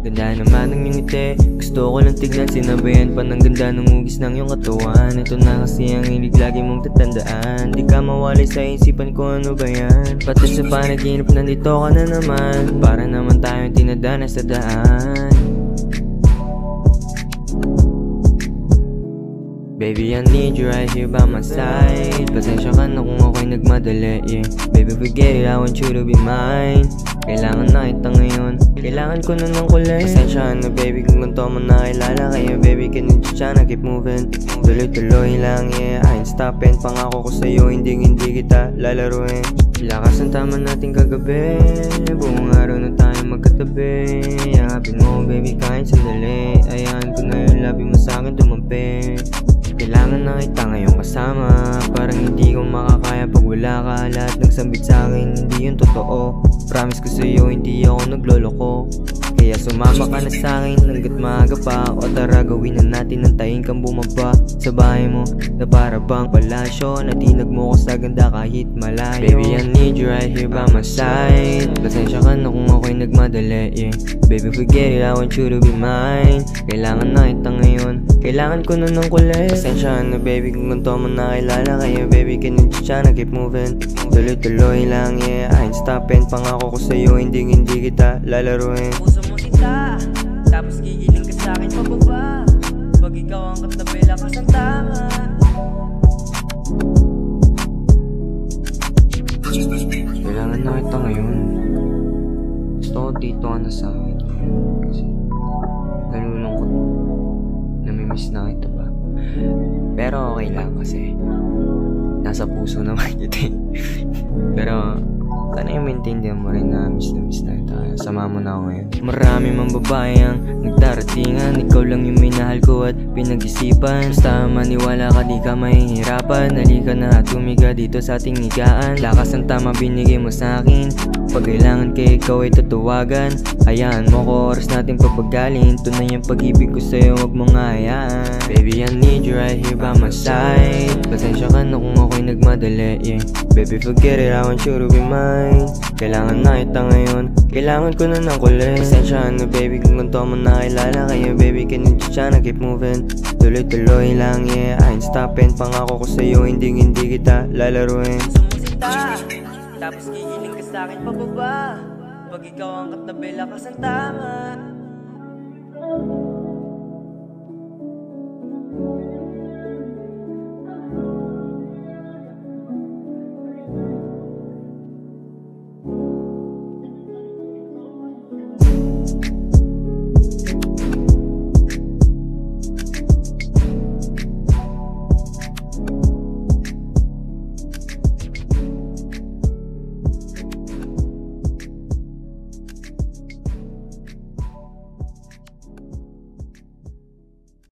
Ganda naman ng iyong ngiti, gusto ko lang tignan. Sinabayan pa ng ganda ng hugis ng iyong katawan. Ito na kasi ang hilig lagi mong tatandaan. Di ka mawalay sa isipan ko, ano ba yan? Pati sa panaginip nandito ka na naman. Para naman tayong tinadana sa daan. Baby, I need you right here by my side. Pasensya ka na kung ako'y nagmadali, yeah. Baby, forget it, I want you to be mine. Kailangan na kita ngayon, kailangan ko na ng kulay. Pasensya na baby kung ganito mo nakilala. Kaya baby, can you just tryna keep moving? Tuloy-tuloy lang, yeah, I ain't stopping. Pangako ko sa'yo, hindi kita lalaruin. Lakas ang tama natin kagabi, buong araw na tayo magkatabi. Yakapin mo baby kahit sandali. Ayahan ko na yung labi mo sa'kin tumampi. Kailangan na kita ngayong kasama. Parang hindi ko makakaya pag wala ka. Lahat ng sambit sa'kin, hindi yun totoo. Promise ko sa'yo, hindi ako nagloloko. Kaya sumama ka na sa'kin hanggat maaga pa. O tara gawin na natin, nantayin kang bumaba sa bahay mo na para bang palasyo. Natinag mo ko sa ganda kahit malayo. Baby, I need you right here by my side. Pasensya ka na kung ako'y nagmadali, yeah. Baby, forget it, I want you to be mine. Kailangan na kita ngayon, kailangan ko na ng kulay. Pasensya na baby kung ganito mo nakilala. Kaya baby, can you just tryna keep moving? Tuloy-tuloy lang, yeah, I ain't stopping. Pangako ko sa'yo, hindi kita lalaruin. Puso mo sinta, tapos gigiling ka sa'kin pababa. Pag ikaw ang katabi, lakas ang tama. Kailangan na kita ngayon. Gusto ko dito ka na sa'kin. Kasi nalulungkot, namimiss na kita ba. Pero okay lang kasi nasa puso naman kita. Pero sana yung maintindihan mo rin na miss na kita. Sama mo na ako ngayon. Marami mang babae ang nagdaratingan. Ikaw lang yung minahal ko at pinag-isipan. Basta maniwala ka, di ka mahihirapan. Halika na at tumiga dito sa ating higaan. Lakas ang tama binigay mo sa akin. Pag kailangan kay ikaw ay tatawagan. Hayaan mo ko, oras natin papagalin. Tunay ang pag-ibig ko sa'yo, wag mong hayaan. Baby, I need you right here by my side. Pasensya ka na kung ako'y nagmadali, yeah. Baby, forget it, I want you to be mine. Kailangan na kita ngayon, kailangan ko na ng kulay. Pasensya na baby kung ganito mo nakilala. Kaya baby, can you just tryna keep moving? Tuloy-tuloy lang, yeah, I ain't stopping. Pangako ko sa'yo, hindi kita lalaruin. Puso mo sinta, tapos gigiling ka sa'kin pababa. Pag ikaw ang katabi, lakas ang tama.